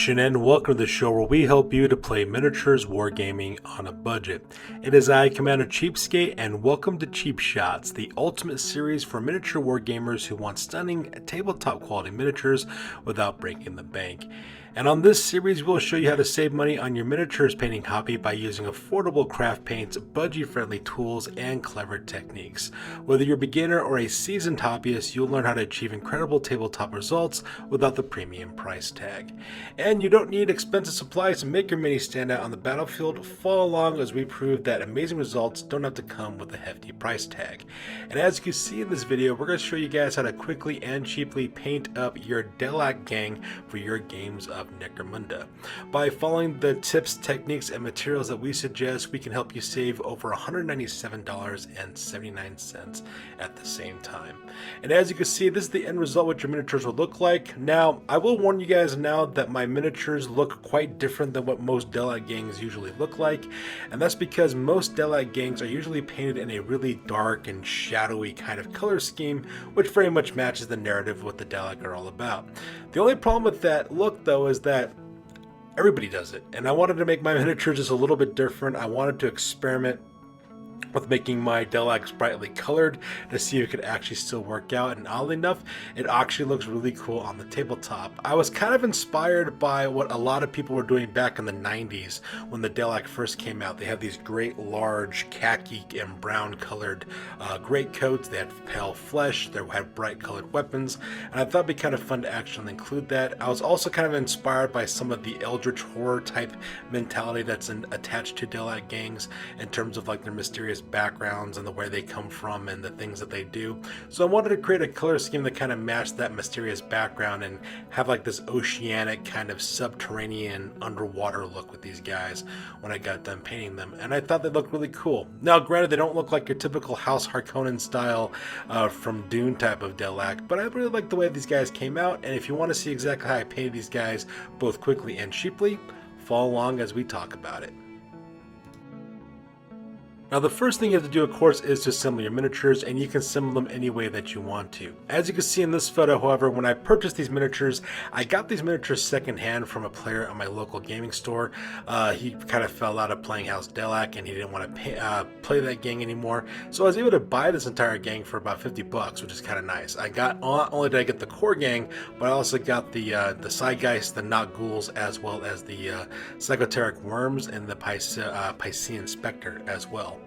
Nation, and welcome to the show where we help you to play miniatures wargaming on a budget. It is I, Commander Cheapskate, and welcome to Cheap Shots, the ultimate series for miniature wargamers who want stunning tabletop quality miniatures without breaking the bank. And on this series, we'll show you how to save money on your miniatures painting hobby by using affordable craft paints, budget-friendly tools, and clever techniques. Whether you're a beginner or a seasoned hobbyist, you'll learn how to achieve incredible tabletop results without the premium price tag. And you don't need expensive supplies to make your mini stand out on the battlefield. Follow along as we prove that amazing results don't have to come with a hefty price tag. And as you can see in this video, we're going to show you guys how to quickly and cheaply paint up your Delaque gang for your games of Necromunda. By following the tips, techniques, and materials that we suggest, we can help you save over $197.79 at the same time. And as you can see, this is the end result what your miniatures will look like. Now, I will warn you guys now that my miniatures look quite different than what most Delaque gangs usually look like, and that's because most Delaque gangs are usually painted in a really dark and shadowy kind of color scheme, which very much matches the narrative of what the Delaque are all about. The only problem with that look, though, is that everybody does it, and I wanted to make my miniatures just a little bit different. I wanted to experiment with making my Delaques brightly colored to see if it could actually still work out, and oddly enough, it actually looks really cool on the tabletop. I was kind of inspired by what a lot of people were doing back in the 90s when the Delaque first came out. They had these great large khaki and brown colored great coats. They had pale flesh, they had bright colored weapons, and I thought it'd be kind of fun to actually include that. I was also kind of inspired by some of the eldritch horror type mentality that's attached to Delaque gangs in terms of like their mysterious backgrounds and the where they come from and the things that they do. So I wanted to create a color scheme that kind of matched that mysterious background and have like this oceanic kind of subterranean underwater look with these guys when I got done painting them, and I thought they looked really cool. Now granted, they don't look like your typical House Harkonnen style from Dune type of Delaque, but I really like the way these guys came out, and if you want to see exactly how I painted these guys both quickly and cheaply, follow along as we talk about it. Now the first thing you have to do, of course, is to assemble your miniatures, and you can assemble them any way that you want to. As you can see in this photo, however, when I purchased these miniatures, I got these miniatures secondhand from a player at my local gaming store. He kind of fell out of playing House Delaque, and he didn't want to play that gang anymore. So I was able to buy this entire gang for about 50 bucks, which is kind of nice. I got, not only did I get the core gang, but I also got the Zeitgeist, the Not Ghouls, as well as the Psychoteric Worms and the Piscean Spectre as well.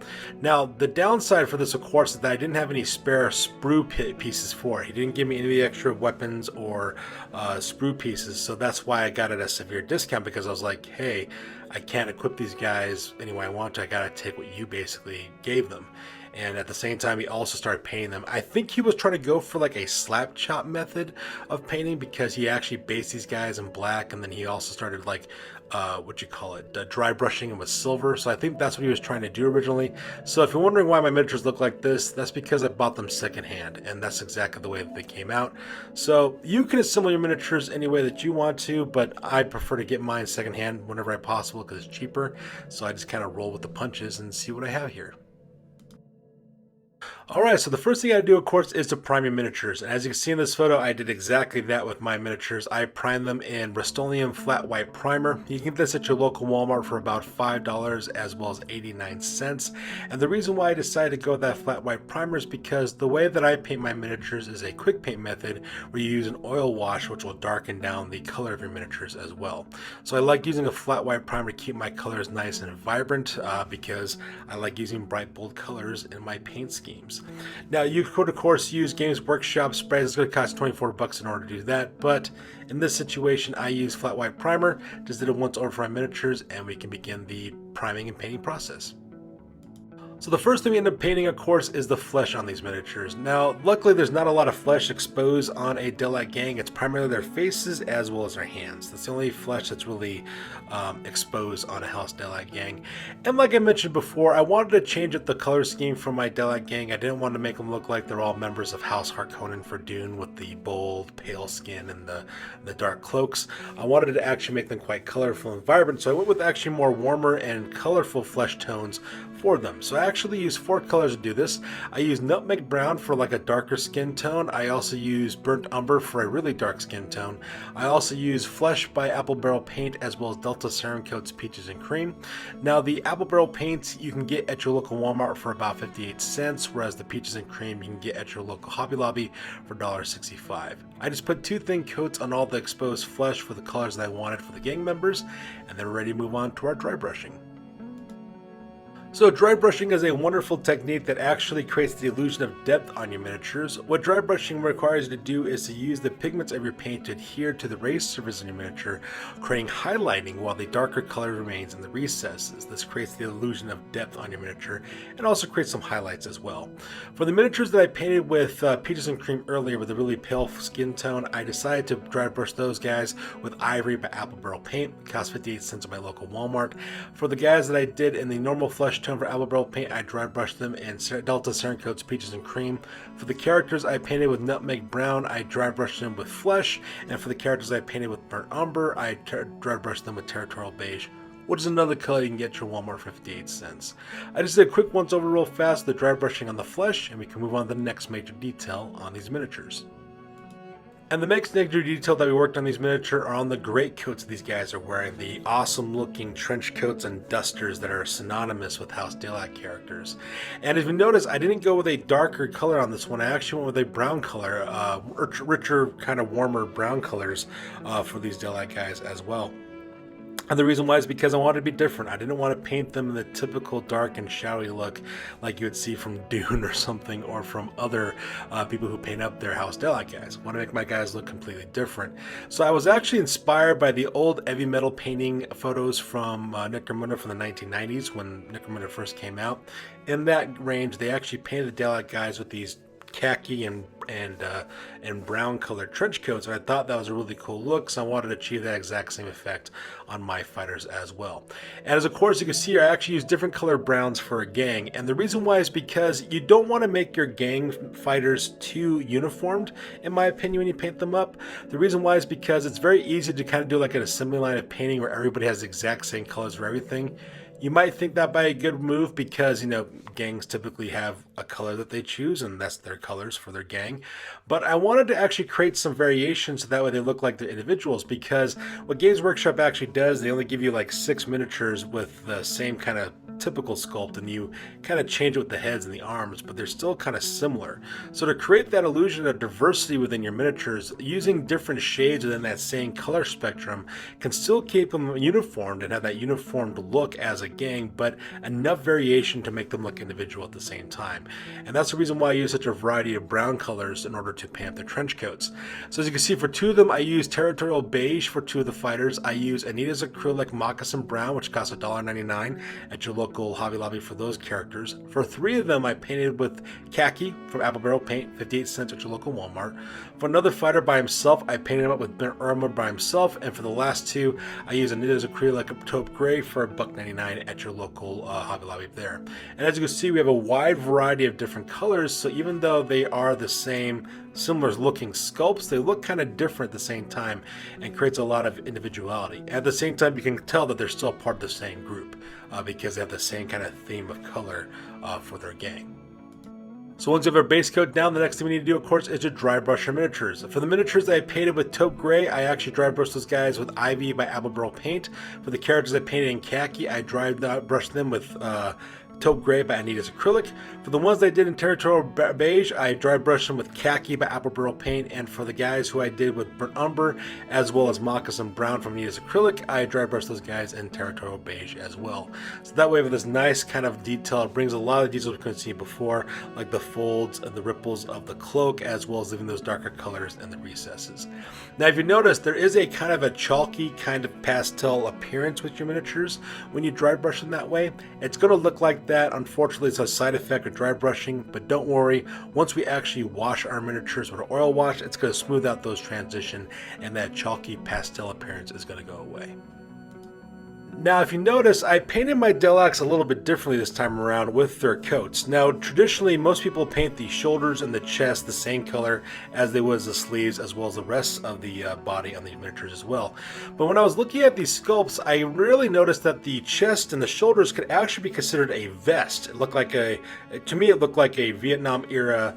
Now, the downside for this, of course, is that I didn't have any spare sprue pieces for it. He didn't give me any extra weapons or sprue pieces, so that's why I got it at a severe discount, because I was like, hey, I can't equip these guys any way I want to. I gotta take what you basically gave them. And at the same time, he also started painting them. I think he was trying to go for like a slap chop method of painting, because he actually based these guys in black, and then he also started like dry brushing them with silver. So I think that's what he was trying to do originally. So if you're wondering why my miniatures look like this, that's because I bought them secondhand, and that's exactly the way that they came out. So you can assemble your miniatures any way that you want to, but I prefer to get mine secondhand whenever possible because it's cheaper. So I just kind of roll with the punches and see what I have here. Alright, so the first thing I do, of course, is to prime your miniatures. And as you can see in this photo, I did exactly that with my miniatures. I primed them in Rust-Oleum Flat White Primer. You can get this at your local Walmart for about $5 as well as 89 cents. And the reason why I decided to go with that flat white primer is because the way that I paint my miniatures is a quick paint method where you use an oil wash, which will darken down the color of your miniatures as well. So I like using a flat white primer to keep my colors nice and vibrant because I like using bright, bold colors in my paint schemes. Now you could of course use Games Workshop sprays. It's going to cost 24 bucks in order to do that, but in this situation I use flat white primer. Just did it once over for my miniatures, and we can begin the priming and painting process. So the first thing we end up painting, of course, is the flesh on these miniatures. Now, luckily there's not a lot of flesh exposed on a Delaque gang. It's primarily their faces as well as their hands. That's the only flesh that's really exposed on a House Delaque gang. And like I mentioned before, I wanted to change up the color scheme for my Delaque gang. I didn't want to make them look like they're all members of House Harkonnen for Dune with the bold, pale skin and the dark cloaks. I wanted to actually make them quite colorful and vibrant, so I went with actually more warmer and colorful flesh tones for them. So I actually use 4 colors to do this. I use nutmeg brown for like a darker skin tone. I also use burnt umber for a really dark skin tone. I also use Flesh by Apple Barrel Paint as well as Delta Serum Coats Peaches and Cream. Now the Apple Barrel paints you can get at your local Walmart for about 58 cents, whereas the Peaches and Cream you can get at your local Hobby Lobby for $1.65. I just put 2 thin coats on all the exposed flesh for the colors that I wanted for the gang members, and then we're ready to move on to our dry brushing. So dry brushing is a wonderful technique that actually creates the illusion of depth on your miniatures. What dry brushing requires you to do is to use the pigments of your paint to adhere to the raised surface in your miniature, creating highlighting while the darker color remains in the recesses. This creates the illusion of depth on your miniature and also creates some highlights as well. For the miniatures that I painted with Peaches and Cream earlier with a really pale skin tone, I decided to dry brush those guys with Ivory by Apple Barrel Paint. It cost 58 cents at my local Walmart. For the guys that I did in the normal flesh tone for Apple Barrel Paint, I dry brushed them in Delta Serum Coats Peaches and Cream. For the characters I painted with Nutmeg Brown, I dry brushed them with Flesh, and for the characters I painted with Burnt Umber, I dry brushed them with Territorial Beige, which is another color you can get at your Walmart for 58 cents. I just did a quick once over real fast, the dry brushing on the flesh, and we can move on to the next major detail on these miniatures. And the next major detail that we worked on these miniature are on the great coats these guys are wearing, the awesome looking trench coats and dusters that are synonymous with House Delaque characters. And if you notice, I didn't go with a darker color on this one, I actually went with a brown color, richer, kind of warmer brown colors for these Delaque guys as well. And the reason why is because I wanted to be different. I didn't want to paint them in the typical dark and shadowy look like you would see from Dune or something, or from other people who paint up their House Delaque guys. I want to make my guys look completely different. So I was actually inspired by the old heavy metal painting photos from Necromunda from the 1990s when Necromunda first came out. In that range, they actually painted the Delaque guys with these khaki and brown colored trench coats, and I thought that was a really cool look, so I wanted to achieve that exact same effect on my fighters as well. And as of course you can see, I actually use different color browns for a gang, and the reason why is because you don't want to make your gang fighters too uniformed, in my opinion, when you paint them up. The reason why is because it's very easy to kind of do like an assembly line of painting where everybody has the exact same colors for everything. You might think that by a good move because, you know, gangs typically have a color that they choose and that's their colors for their gang. But I wanted to actually create some variations so that way they look like the individuals, because what Games Workshop actually does, they only give you like 6 miniatures with the same kind of typical sculpt, and you kind of change it with the heads and the arms, but they're still kind of similar. So to create that illusion of diversity within your miniatures, using different shades within that same color spectrum can still keep them uniformed and have that uniformed look as a gang, but enough variation to make them look individual at the same time. And that's the reason why I use such a variety of brown colors in order to paint up their trench coats. So as you can see, for 2 of them I use Territorial Beige. For 2 of the fighters I use Anita's Acrylic Moccasin Brown, which costs $1.99 at your local Hobby Lobby for those characters. For 3 of them I painted with Khaki from Apple Barrel Paint, 58 cents at your local Walmart. For another fighter by himself, I painted him up with Burnt Umber by himself, and for the last 2 I use Anita's Acrylic Taupe Gray for $1.99 at your local Hobby Lobby there. And as you can see, we have a wide variety of different colors, so even though they are the same, similar looking sculpts, they look kind of different at the same time and creates a lot of individuality. At the same time, you can tell that they're still part of the same group because they have the same kind of theme of color for their gang. So once you have our base coat down, the next thing we need to do, of course, is to dry brush our miniatures. For the miniatures that I painted with Taupe Gray, I actually dry brushed those guys with Ivy by Apple Barrel Paint. For the characters I painted in Khaki, I dry brushed them with Taupe Gray by Anita's Acrylic. For the ones that I did in Territorial Beige, I dry brushed them with Khaki by Apple Barrel Paint, and for the guys who I did with Burnt Umber, as well as Moccasin Brown from Anita's Acrylic, I dry brushed those guys in Territorial Beige as well. So that way with this nice kind of detail, it brings a lot of details we couldn't see before, like the folds and the ripples of the cloak, as well as leaving those darker colors in the recesses. Now if you notice, there is a kind of a chalky kind of pastel appearance with your miniatures when you dry brush them that way. It's going to look like that. Unfortunately, it's a side effect of dry brushing, but don't worry, once we actually wash our miniatures with an oil wash, it's going to smooth out those transition and that chalky pastel appearance is going to go away. Now, if you notice, I painted my Delaques a little bit differently this time around with their coats. Now, traditionally, most people paint the shoulders and the chest the same color as they would as the sleeves, as well as the rest of the body on the miniatures as well. But when I was looking at these sculpts, I really noticed that the chest and the shoulders could actually be considered a vest. It looked like to me, it looked like a Vietnam era,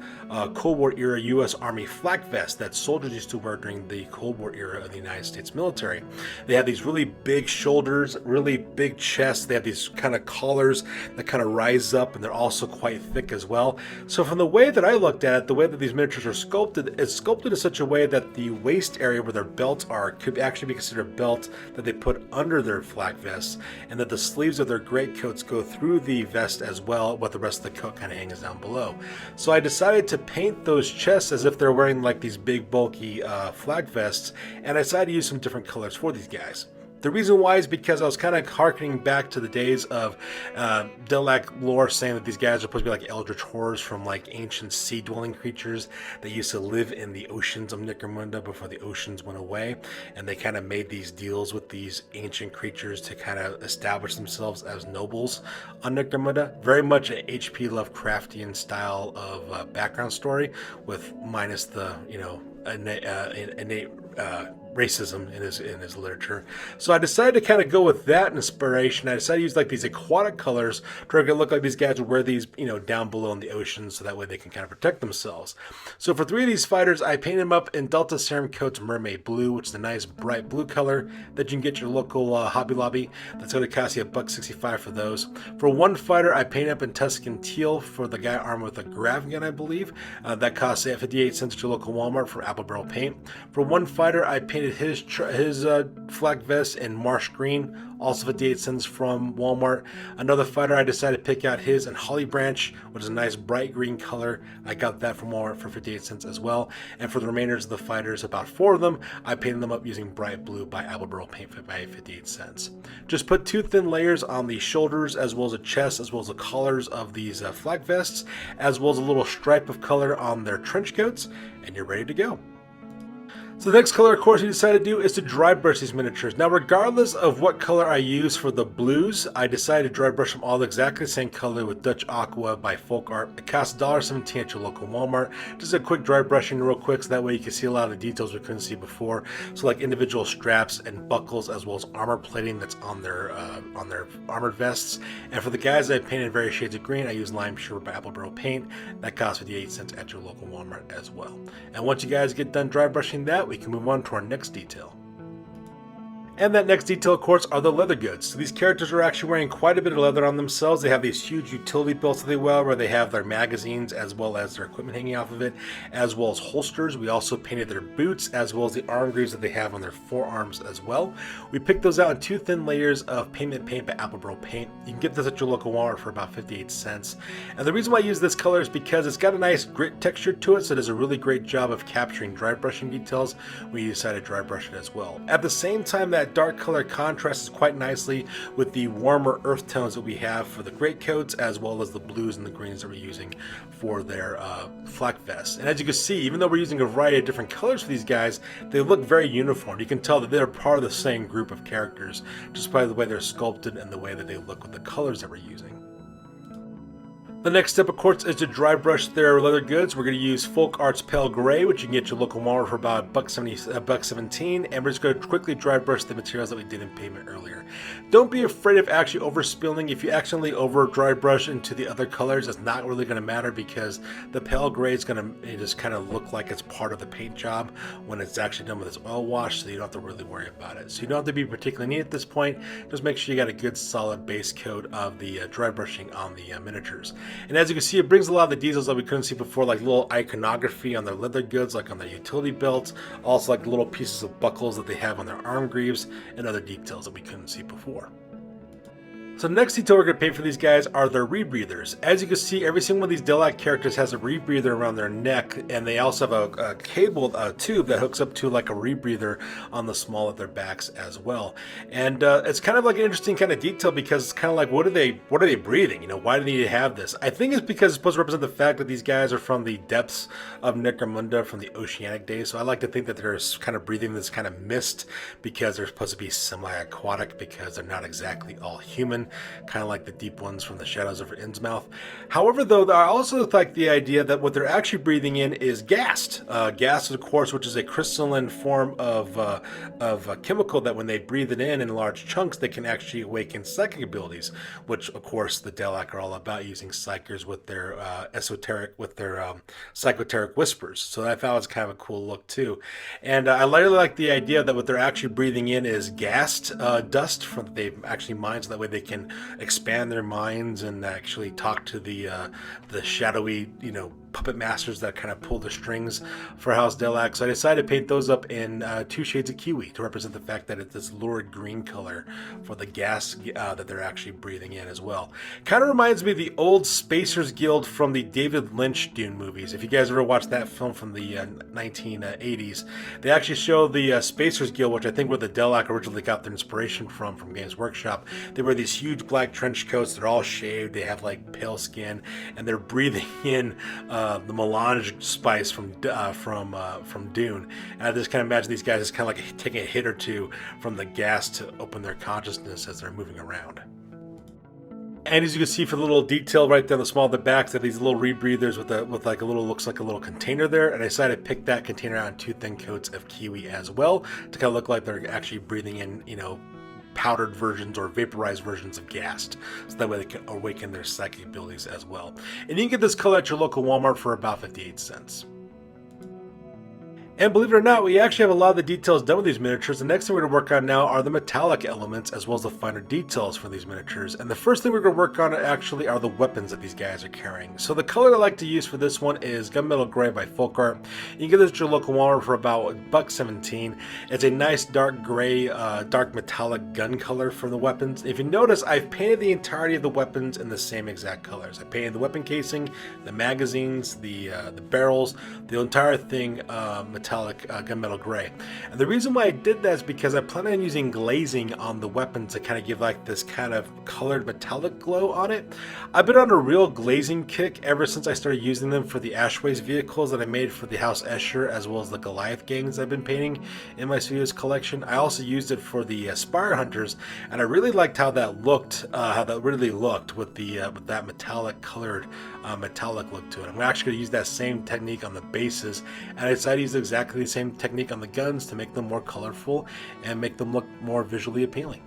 Cold War era U.S. Army flak vest that soldiers used to wear during the Cold War era of the United States military. They had these really big shoulders, really big chests. They have these kind of collars that kind of rise up, and they're also quite thick as well. So from the way that I looked at it, the way that these miniatures are sculpted, it's sculpted in such a way that the waist area where their belts are could actually be considered a belt that they put under their flak vests, and that the sleeves of their greatcoats go through the vest as well, but the rest of the coat kind of hangs down below. So I decided to paint those chests as if they're wearing like these big bulky flak vests, and I decided to use some different colors for these guys. The reason why is because I was kind of harkening back to the days of Delaque lore, saying that these guys are supposed to be like eldritch horrors from like ancient sea-dwelling creatures that used to live in the oceans of Necromunda before the oceans went away, and they kind of made these deals with these ancient creatures to kind of establish themselves as nobles on Necromunda. Very much an H.P. Lovecraftian style of background story, with minus the innate racism in his literature. So I decided to kind of go with that inspiration. I decided to use like these aquatic colors to make it look like these guys would wear these, down below in the ocean, so that way they can kind of protect themselves. So for 3 of these fighters, I painted them up in Delta Serum Coats Mermaid Blue, which is a nice bright blue color that you can get your local Hobby Lobby. That's going to cost you $1.65 for those. For one fighter, I painted up in Tuscan Teal for the guy armed with a grav gun, I believe. That costs 58 cents at your local Walmart for Apple Barrel paint. For one fighter, I painted his flak vest in Marsh Green, also 58 cents from Walmart. Another fighter, I decided to pick out his in Holly Branch, which is a nice bright green color. I got that from Walmart for 58 cents as well. And for the remainders of the fighters, about 4 of them, I painted them up using Bright Blue by Apple Barrel Paint by 58 cents. Just put 2 thin layers on the shoulders, as well as the chest, as well as the collars of these flak vests, as well as a little stripe of color on their trench coats, and you're ready to go. So the next color, of course, we decided to do is to dry brush these miniatures. Now, regardless of what color I use for the blues, I decided to dry brush them all exactly the same color with Dutch Aqua by Folk Art. It costs $1.17 at your local Walmart. Just a quick dry brushing real quick, so that way you can see a lot of the details we couldn't see before. So like individual straps and buckles, as well as armor plating that's on their armored vests. And for the guys that I painted various shades of green, I used Lime Sugar by Apple Barrel Paint. That costs 58 cents at your local Walmart as well. And once you guys get done dry brushing that, we can move on to our next detail. And that next detail, of course, are the leather goods. So these characters are actually wearing quite a bit of leather on themselves. They have these huge utility belts that they wear, where they have their magazines as well as their equipment hanging off of it, as well as holsters. We also painted their boots, as well as the arm greaves that they have on their forearms as well. We picked those out in 2 thin layers of pigment paint by Apple Barrel Paint. You can get this at your local Walmart for about 58 cents. And the reason why I use this color is because it's got a nice grit texture to it, so it does a really great job of capturing dry brushing details when you decide to dry brush it as well. At the same time, that dark color contrasts quite nicely with the warmer earth tones that we have for the greatcoats, as well as the blues and the greens that we're using for their flak vests. And as you can see, even though we're using a variety of different colors for these guys, they look very uniform. You can tell that they're part of the same group of characters, just by the way they're sculpted and the way that they look with the colors that we're using. The next step, of course, is to dry brush their leather goods. We're going to use Folk Art's Pale Gray, which you can get at your local Walmart for about $1.17, and we're just going to quickly dry brush the materials that we did in pigment earlier. Don't be afraid of actually overspilling. If you accidentally over dry brush into the other colors, it's not really going to matter, because the Pale Gray is going to just kind of look like it's part of the paint job when it's actually done with its oil wash, so you don't have to really worry about it. So you don't have to be particularly neat at this point. Just make sure you got a good solid base coat of the dry brushing on the miniatures. And as you can see, it brings a lot of the details that we couldn't see before, like little iconography on their leather goods, like on their utility belts, also like little pieces of buckles that they have on their arm greaves, and other details that we couldn't see before. So the next detail we're going to paint for these guys are their rebreathers. As you can see, every single one of these Delaque characters has a rebreather around their neck, and they also have a cable tube that hooks up to like a rebreather on the small of their backs as well. And it's kind of like an interesting kind of detail because it's kind of like, what are they breathing? You know, why do they need to have this? I think it's because it's supposed to represent the fact that these guys are from the depths of Necromunda, from the oceanic days. So I like to think that they're kind of breathing this kind of mist because they're supposed to be semi-aquatic because they're not exactly all human, kind of like the deep ones from the Shadows over Innsmouth. However, though, I also like the idea that what they're actually breathing in is ghast. Ghast, of course, which is a crystalline form of a chemical that when they breathe it in large chunks, they can actually awaken psychic abilities, which, of course, the Delaque are all about, using psychers with their psychoteric whispers. So I thought it was kind of a cool look, too. And I really like the idea that what they're actually breathing in is ghast dust from that they actually mine, so that way they can expand their minds and actually talk to the shadowy, puppet masters that kind of pull the strings for House Delaque. So I decided to paint those up in 2 shades of kiwi to represent the fact that it's this lurid green color for the gas that they're actually breathing in as well. Kind of reminds me of the old Spacers Guild from the David Lynch Dune movies. If you guys ever watched that film from the 1980s, they actually show the Spacers Guild, which I think where the Delaque originally got their inspiration from Games Workshop. They wear these huge black trench coats. They're all shaved. They have like pale skin, and they're breathing in the melange spice from Dune. And I just kind of imagine these guys as kind of like taking a hit or two from the gas to open their consciousness as they're moving around. And as you can see, for the little detail right down the small of the backs, they have these little rebreathers with like a little, looks like a little container there. And I decided to pick that container out in 2 thin coats of kiwi as well to kind of look like they're actually breathing in, powdered versions or vaporized versions of ghast, so that way they can awaken their psychic abilities as well. And you can get this color at your local Walmart for about 58 cents. And believe it or not, we actually have a lot of the details done with these miniatures. The next thing we're going to work on now are the metallic elements as well as the finer details for these miniatures. And the first thing we're going to work on actually are the weapons that these guys are carrying. So the color I like to use for this one is Gunmetal Gray by Folk Art. You can get this at your local Walmart for about $1.17. It's a nice dark gray, dark metallic gun color for the weapons. If you notice, I've painted the entirety of the weapons in the same exact colors. I painted the weapon casing, the magazines, the barrels, the entire thing metallic gunmetal gray. And the reason why I did that is because I plan on using glazing on the weapons to kind of give like this kind of colored metallic glow on it. I've been on a real glazing kick ever since I started using them for the Ashways vehicles that I made for the House Escher as well as the Goliath gangs I've been painting in my Studios collection. I also used it for the Spire Hunters, and I really liked how that looked, with that metallic colored metallic look to it. I'm actually going to use that same technique on the bases, and I decided to use exactly the same technique on the guns to make them more colorful and make them look more visually appealing.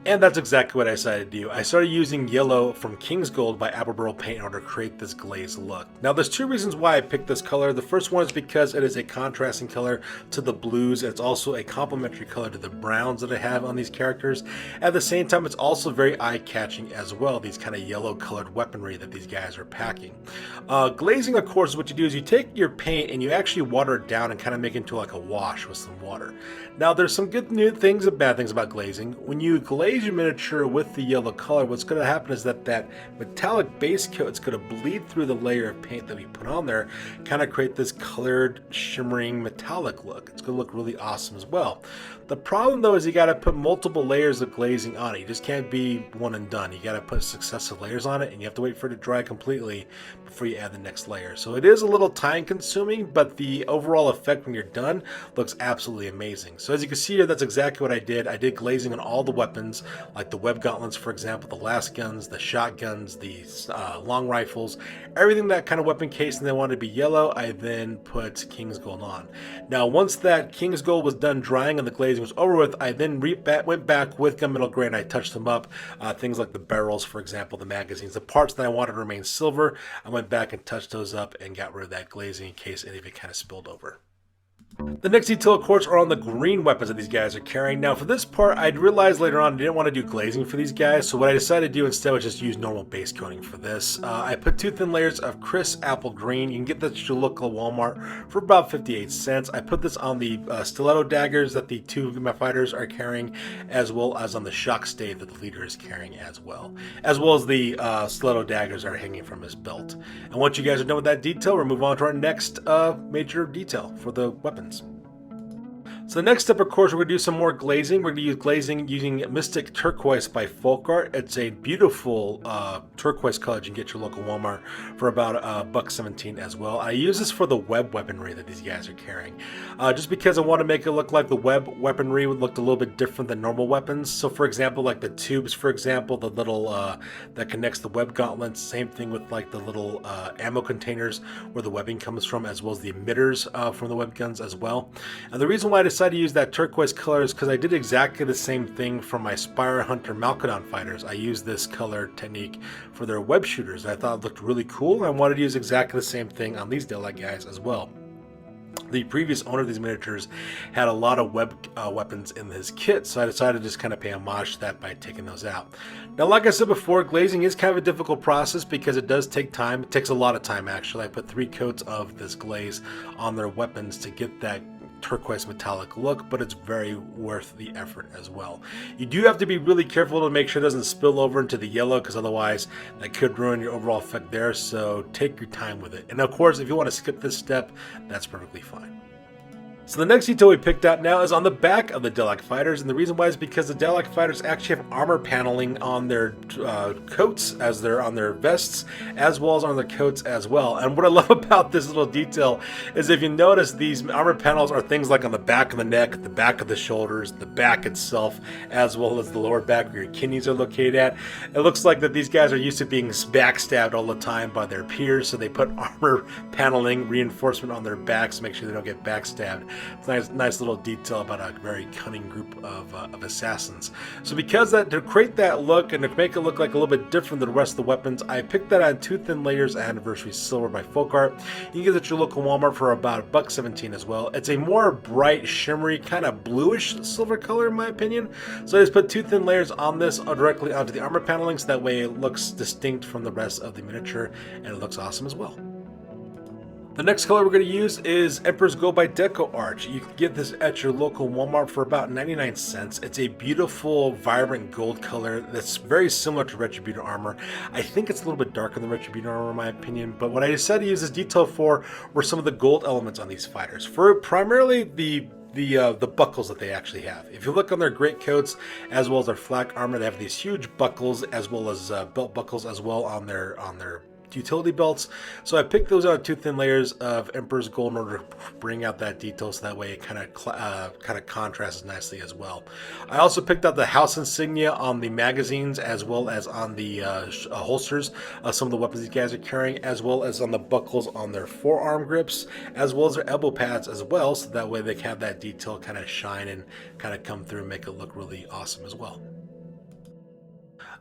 And that's exactly what I decided to do. I started using yellow from King's Gold by Appleboro Paint in order to create this glazed look. Now there's 2 reasons why I picked this color. The first one is because it is a contrasting color to the blues, and it's also a complementary color to the browns that I have on these characters. At the same time, it's also very eye-catching as well, these kind of yellow colored weaponry that these guys are packing. Glazing, of course, what you do is you take your paint and you actually water it down and kind of make it into like a wash with some water. Now there's some good new things and bad things about glazing. When you glaze your miniature with the yellow color, what's going to happen is that metallic base coat is going to bleed through the layer of paint that we put on there, kind of create this colored, shimmering, metallic look. It's going to look really awesome as well. The problem though is you got to put multiple layers of glazing on it. You just can't be one and done. You got to put successive layers on it, and you have to wait for it to dry completely before you add the next layer. So it is a little time consuming, but the overall effect when you're done looks absolutely amazing. So as you can see here, that's exactly what I did. I did glazing on all the weapons, like the web gauntlets, for example, the last guns, the shotguns, the long rifles, everything that kind of weapon case, and they wanted to be yellow. I then put King's Gold on. Now once that King's Gold was done drying and the glazing was over with, I then went back with Gunmetal Gray and I touched them up. Things like the barrels, for example, the magazines, the parts that I wanted to remain silver, I went back and touched those up and got rid of that glazing in case any of it kind of spilled over. The next detail, of course, are on the green weapons that these guys are carrying. Now, for this part, I'd realized later on I didn't want to do glazing for these guys, so what I decided to do instead was just use normal base coating for this. I put 2 thin layers of crisp apple green. You can get this at your local Walmart for about 58 cents. I put this on the stiletto daggers that the 2 of my fighters are carrying, as well as on the shock stave that the leader is carrying as well as the stiletto daggers that are hanging from his belt. And once you guys are done with that detail, we'll move on to our next major detail for the weapons. So the next step, of course, we're going to do some more glazing. We're going to use glazing using Mystic Turquoise by Folk Art. It's a beautiful turquoise color you can get your local Walmart for about $1.17 as well. I use this for the web weaponry that these guys are carrying, just because I want to make it look like the web weaponry would look a little bit different than normal weapons. So, for example, like the tubes, for example, the little that connects the web gauntlets. Same thing with like the little ammo containers where the webbing comes from, as well as the emitters from the web guns as well. And the reason why I decided to use that turquoise color is because I did exactly the same thing for my Spire Hunter Malkadon fighters. I used this color technique for their web shooters. I thought it looked really cool. I wanted to use exactly the same thing on these Delaque guys as well. The previous owner of these miniatures had a lot of web weapons in his kit, so I decided to just kind of pay homage to that by taking those out. Now, like I said before, glazing is kind of a difficult process because it does take time. It takes a lot of time, actually. I put 3 coats of this glaze on their weapons to get that turquoise metallic look, but it's very worth the effort as well. You do have to be really careful to make sure it doesn't spill over into the yellow, because otherwise that could ruin your overall effect there, so take your time with it. And of course, if you want to skip this step, that's perfectly fine. So the next detail we picked out now is on the back of the Delaque fighters, and the reason why is because the Delaque fighters actually have armor paneling on their coats, as they're on their vests, as well as on their coats as well. And what I love about this little detail is, if you notice, these armor panels are things like on the back of the neck, the back of the shoulders, the back itself, as well as the lower back where your kidneys are located at. It looks like that these guys are used to being backstabbed all the time by their peers, so they put armor paneling reinforcement on their backs to make sure they don't get backstabbed. It's a nice little detail about a very cunning group of assassins. So because that, to create that look and to make it look like a little bit different than the rest of the weapons, I picked that on 2 thin layers Anniversary Silver by Folk Art. You can get it at your local Walmart for about $1.17 as well. It's a more bright, shimmery, kind of bluish silver color in my opinion. So I just put 2 thin layers on this directly onto the armor paneling, so that way it looks distinct from the rest of the miniature and it looks awesome as well. The next color we're going to use is Emperor's Gold by Deco Art. You can get this at your local Walmart for about 99 cents. It's a beautiful, vibrant gold color that's very similar to Retributor armor. I think it's a little bit darker than Retributor armor in my opinion, but what I decided to use this detail for were some of the gold elements on these fighters. For primarily the buckles that they actually have. If you look on their great coats as well as their flak armor, they have these huge buckles as well as belt buckles as well on their utility belts. So I picked those out 2 thin layers of Emperor's Gold in order to bring out that detail, so that way it kind of contrasts nicely as well. I also picked out the house insignia on the magazines as well as on the holsters, some of the weapons these guys are carrying, as well as on the buckles on their forearm grips, as well as their elbow pads as well, so that way they can have that detail kind of shine and kind of come through and make it look really awesome as well.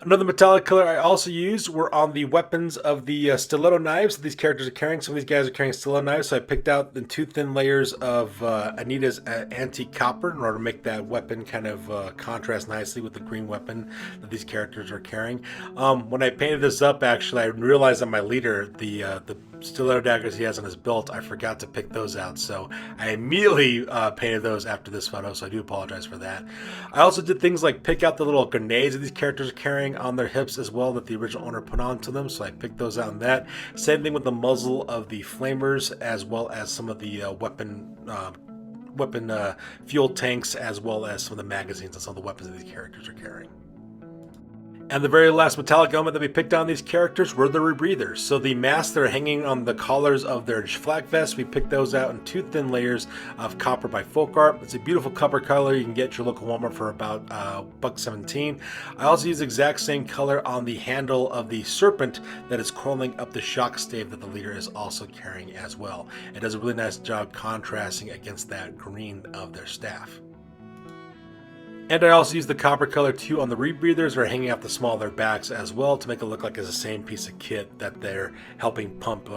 Another metallic color I also used were on the weapons of the stiletto knives that these characters are carrying. Some of these guys are carrying stiletto knives, so I picked out the 2 thin layers of Anita's antique copper in order to make that weapon kind of contrast nicely with the green weapon that these characters are carrying. When I painted this up, actually, I realized that my leader, the stiletto daggers he has on his belt, I forgot to pick those out, so I immediately painted those after this photo, so I do apologize for that. I also did things like pick out the little grenades that these characters are carrying on their hips as well that the original owner put onto them, so I picked those out in that. Same thing with the muzzle of the flamers, as well as some of the weapon fuel tanks, as well as some of the magazines and some of the weapons that these characters are carrying. And the very last metallic element that we picked on these characters were the rebreathers. So the masks that are hanging on the collars of their flak vests, we picked those out in 2 thin layers of copper by Folk Art. It's a beautiful copper color. You can get at your local Walmart for about $1.17. I also used the exact same color on the handle of the serpent that is coiling up the shock stave that the leader is also carrying as well. It does a really nice job contrasting against that green of their staff. And I also used the copper color too on the rebreathers that are hanging out the small of their backs as well, to make it look like it's the same piece of kit that they're helping pump,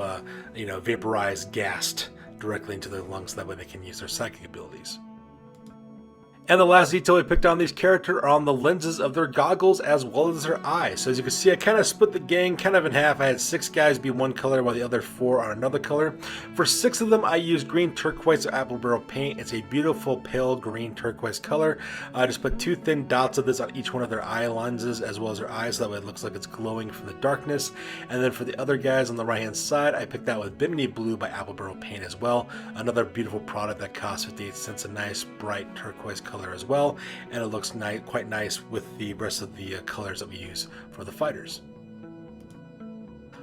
vaporized, gassed directly into their lungs, so that way they can use their psychic abilities. And the last detail we picked on these characters are on the lenses of their goggles as well as their eyes. So as you can see, I kind of split the gang kind of in half. I had 6 guys be one color while the other 4 are another color. For 6 of them, I used green turquoise or apple barrel paint. It's a beautiful pale green turquoise color. I just put 2 thin dots of this on each one of their eye lenses as well as their eyes, so that way it looks like it's glowing from the darkness. And then for the other guys on the right hand side, I picked out with Bimini Blue by Apple Barrel Paint as well. Another beautiful product that costs 58 cents, a nice bright turquoise color as well, and it looks quite nice with the rest of the colors that we use for the fighters.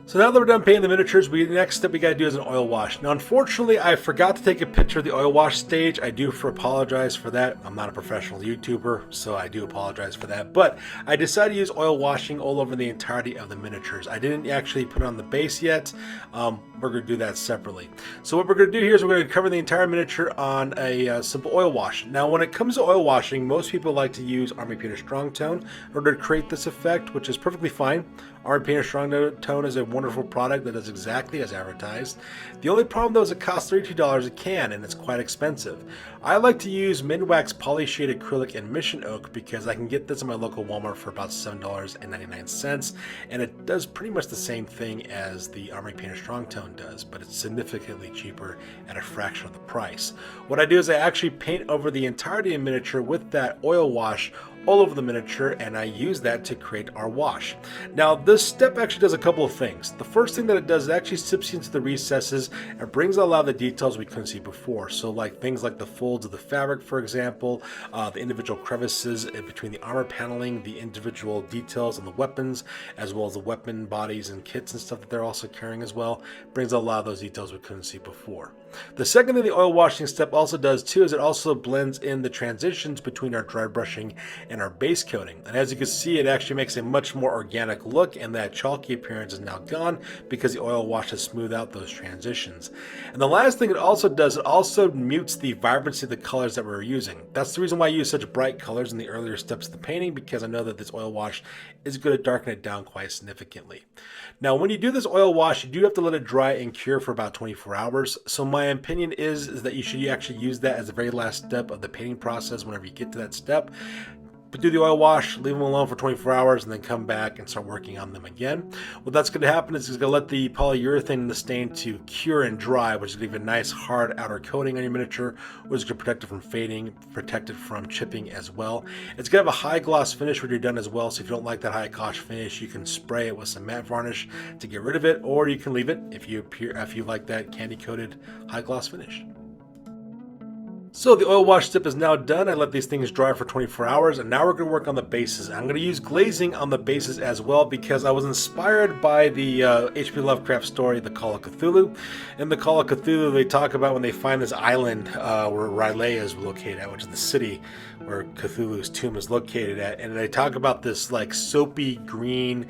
So now that we're done painting the miniatures, next step we got to do is an oil wash. Now unfortunately I forgot to take a picture of the oil wash stage. I do apologize for that. I'm not a professional YouTuber, so I do apologize for that. But I decided to use oil washing all over the entirety of the miniatures. I didn't actually put it on the base yet. We're going to do that separately. So what we're going to do here is we're going to cover the entire miniature on a simple oil wash. Now when it comes to oil washing, most people like to use Army Painter Strong Tone in order to create this effect, which is perfectly fine. Army Painter Strong Tone is a wonderful product that does exactly as advertised. The only problem though is it costs $32 a can and it's quite expensive. I like to use Minwax Polyshade Acrylic and Mission Oak because I can get this in my local Walmart for about $7.99, and it does pretty much the same thing as the Army Painter Strong Tone does, but it's significantly cheaper at a fraction of the price. What I do is I actually paint over the entirety of the miniature with that oil wash all over the miniature, and I use that to create our wash. Now this step actually does a couple of things. The first thing that it does, it actually sips into the recesses and brings a lot of the details we couldn't see before. So like things like the folds of the fabric, for example, the individual crevices between the armor paneling, the individual details on the weapons, as well as the weapon bodies and kits and stuff that they're also carrying as well, brings a lot of those details we couldn't see before. The second thing the oil washing step also does too is it also blends in the transitions between our dry brushing and our base coating. And as you can see, it actually makes a much more organic look, and that chalky appearance is now gone because the oil wash has smoothed out those transitions. And the last thing it also does, it also mutes the vibrancy of the colors that we're using. That's the reason why I use such bright colors in the earlier steps of the painting, because I know that this oil wash is going to darken it down quite significantly. Now when you do this oil wash, you do have to let it dry and cure for about 24 hours. So my opinion is that you should actually use that as the very last step of the painting process whenever you get to that step. But do the oil wash, leave them alone for 24 hours, and then come back and start working on them again. What that's going to happen is it's going to let the polyurethane and the stain to cure and dry, which is going to give a nice hard outer coating on your miniature, which is going to protect it from fading, protect it from chipping as well. It's going to have a high gloss finish when you're done as well, so if you don't like that high gloss finish, you can spray it with some matte varnish to get rid of it, or you can leave it if you like that candy coated high gloss finish. So the oil wash step is now done. I let these things dry for 24 hours, and now we're going to work on the bases. I'm going to use glazing on the bases as well because I was inspired by the H.P. Lovecraft story, The Call of Cthulhu. In The Call of Cthulhu, they talk about when they find this island where R'lyeh is located at, which is the city where Cthulhu's tomb is located at, and they talk about this like soapy green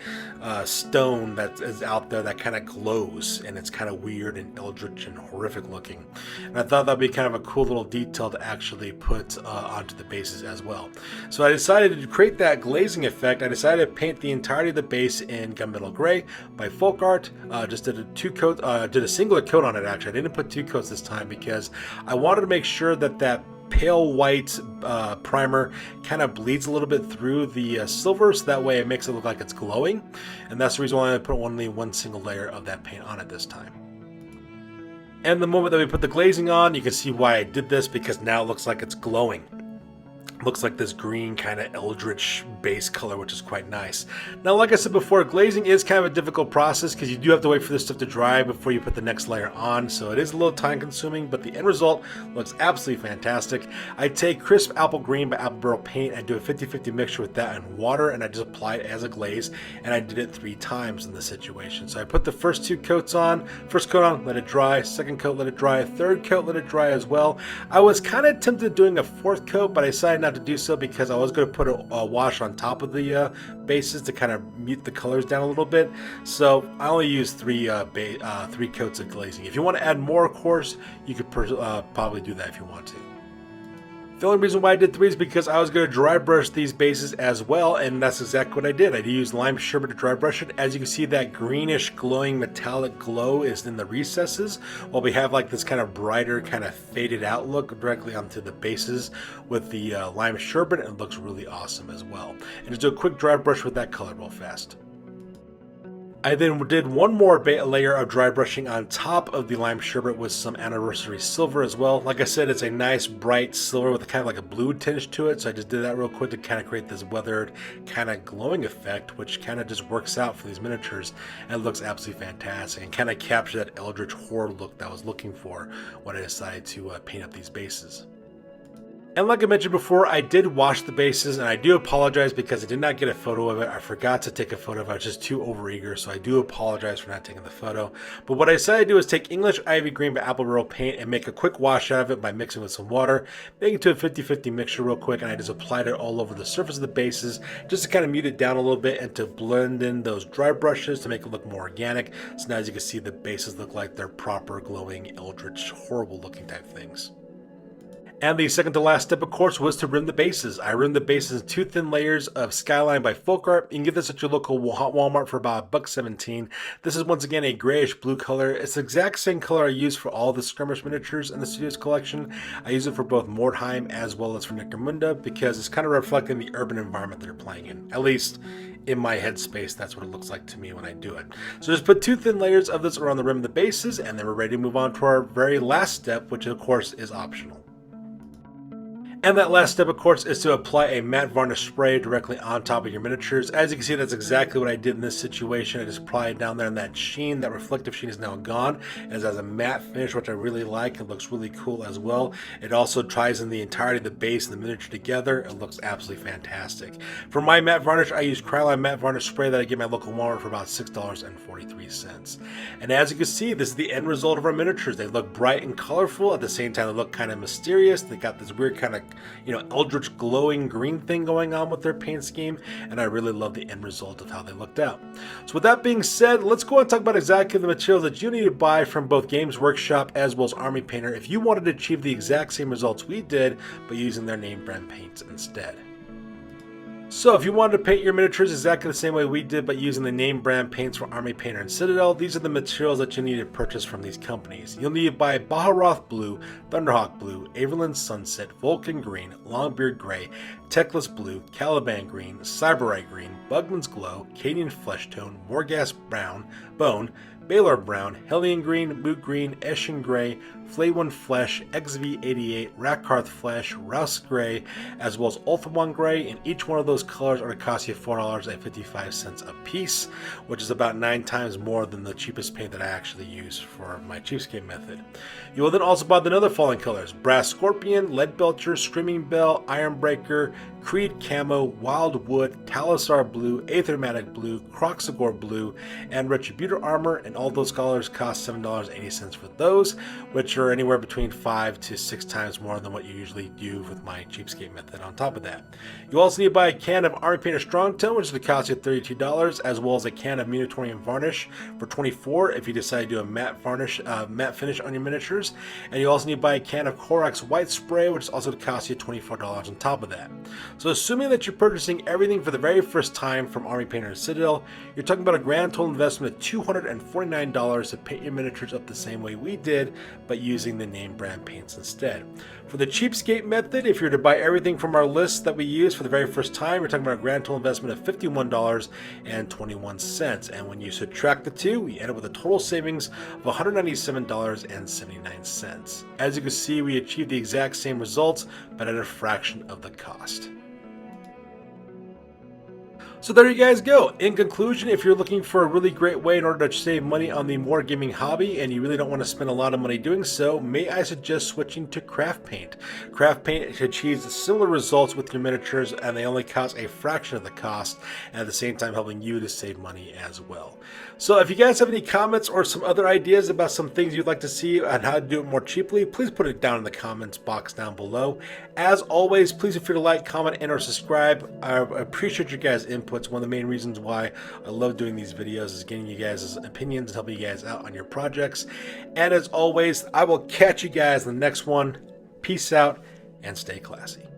stone that is out there that kind of glows, and it's kind of weird and eldritch and horrific looking. And I thought that'd be kind of a cool little detail to actually put onto the bases as well. So I decided to create that glazing effect. I decided to paint the entirety of the base in gunmetal gray by Folk Art. Just did a singular coat on it actually. I didn't put 2 coats this time because I wanted to make sure that pale white primer kind of bleeds a little bit through the silver, so that way it makes it look like it's glowing, and that's the reason why I put only one single layer of that paint on it this time. And the moment that we put the glazing on, you can see why I did this, because now it looks like it's glowing. Looks like this green kind of eldritch base color, which is quite nice. Now, like I said before, glazing is kind of a difficult process because you do have to wait for this stuff to dry before you put the next layer on, so it is a little time consuming, but the end result looks absolutely fantastic. I take crisp apple green by Apple Barrel Paint, I do a 50-50 mixture with that and water, and I just apply it as a glaze, and I did it 3 times in this situation. So I put the first 2 coats on, first coat on, let it dry, second coat, let it dry, third coat, let it dry as well. I was kind of tempted doing a 4th coat, but I decided not to do so because I was going to put a wash on top of the bases to kind of mute the colors down a little bit. So I only used 3 coats of glazing. If you want to add more, of course, you could probably do that if you want to. The only reason why I did 3 is because I was going to dry brush these bases as well, and that's exactly what I did. I used lime sherbet to dry brush it. As you can see, that greenish glowing metallic glow is in the recesses, while we have like this kind of brighter, kind of faded out look directly onto the bases with the lime sherbet, and it looks really awesome as well. And just do a quick dry brush with that color real fast. I then did one more layer of dry brushing on top of the lime sherbet with some anniversary silver as well. Like I said, it's a nice bright silver with kind of like a blue tinge to it, so I just did that real quick to kind of create this weathered kind of glowing effect, which kind of just works out for these miniatures, and it looks absolutely fantastic and kind of capture that eldritch horror look that I was looking for when I decided to paint up these bases. And like I mentioned before, I did wash the bases, and I do apologize because I did not get a photo of it. I forgot to take a photo of it. I was just too overeager, so I do apologize for not taking the photo. But what I decided to do is take English Ivy Green by Apple Royal Paint and make a quick wash out of it by mixing with some water, making it to a 50-50 mixture real quick, and I just applied it all over the surface of the bases just to kind of mute it down a little bit and to blend in those dry brushes to make it look more organic. So now as you can see, the bases look like they're proper, glowing, eldritch, horrible looking type things. And the second to last step, of course, was to rim the bases. I rimmed the bases in 2 thin layers of Skyline by Folk Art. You can get this at your local Walmart for about $1.17. This is once again a grayish blue color. It's the exact same color I use for all the skirmish miniatures in the Studios collection. I use it for both Mordheim as well as for Necromunda because it's kind of reflecting the urban environment that they're playing in. At least in my headspace, that's what it looks like to me when I do it. So just put 2 thin layers of this around the rim of the bases, and then we're ready to move on to our very last step, which of course is optional. And that last step, of course, is to apply a matte varnish spray directly on top of your miniatures. As you can see, that's exactly what I did in this situation. I just applied it down there, and that sheen, that reflective sheen, is now gone. It has a matte finish, which I really like. It looks really cool as well. It also ties in the entirety of the base and the miniature together. It looks absolutely fantastic. For my matte varnish, I use Krylon matte varnish spray that I get at my local Walmart for about $6.43. And as you can see, this is the end result of our miniatures. They look bright and colorful. At the same time, they look kind of mysterious. They got this weird kind of, eldritch glowing green thing going on with their paint scheme, and I really love the end result of how they looked out. So with that being said, let's go and talk about exactly the materials that you need to buy from both Games Workshop as well as Army Painter if you wanted to achieve the exact same results we did, but using their name brand paints instead. So if you wanted to paint your miniatures exactly the same way we did, but using the name brand paints from Army Painter and Citadel, these are the materials that you need to purchase from these companies. You'll need to buy Baharoth Blue, Thunderhawk Blue, Averland Sunset, Vulcan Green, Longbeard Gray, Teclis Blue, Caliban Green, Cyberite Green, Bugman's Glow, Cadian Flesh Tone, Morghast Brown, Bone, Baylor Brown, Hellion Green, Moot Green, Eshin Gray, Flaywin Flesh, XV88, Rakarth Flesh, Rouse Gray, as well as Ulthuan Gray, and each one of those colors are going to cost you $4.55 a piece, which is about 9 times more than the cheapest paint that I actually use for my cheapskate method. You will then also buy the other following colors: Brass Scorpion, Lead Belcher, Screaming Bell, Ironbreaker, Creed Camo, Wildwood, Talisar Blue, Aethermatic Blue, Croxagore Blue, and Retributor Armor, and all those colors cost $7.80 for those, which are anywhere between 5 to 6 times more than what you usually do with my cheapskate method on top of that. You also need to buy a can of Army Painter Strong Tone, which is going to cost you $32, as well as a can of Munitorium Varnish for $24 if you decide to do a matte varnish, matte finish on your miniatures. And you also need to buy a can of Corax White Spray, which is also going to cost you $24 on top of that. So assuming that you're purchasing everything for the very first time from Army Painter and Citadel, you're talking about a grand total investment of $249 to paint your miniatures up the same way we did, but using the name brand paints instead. For the cheapskate method, if you're to buy everything from our list that we use for the very first time, you're talking about a grand total investment of $51.21. And when you subtract the two, we end up with a total savings of $197.79. As you can see, we achieved the exact same results, but at a fraction of the cost. So there you guys go. In conclusion, if you're looking for a really great way in order to save money on the wargaming hobby and you really don't want to spend a lot of money doing so, may I suggest switching to craft paint. Craft paint achieves similar results with your miniatures, and they only cost a fraction of the cost, and at the same time helping you to save money as well. So if you guys have any comments or some other ideas about some things you'd like to see on how to do it more cheaply, please put it down in the comments box down below. As always, please feel free to like, comment, and or subscribe. I appreciate your guys' input. It's one of the main reasons why I love doing these videos, is getting you guys' opinions and helping you guys out on your projects. And as always, I will catch you guys in the next one. Peace out and stay classy.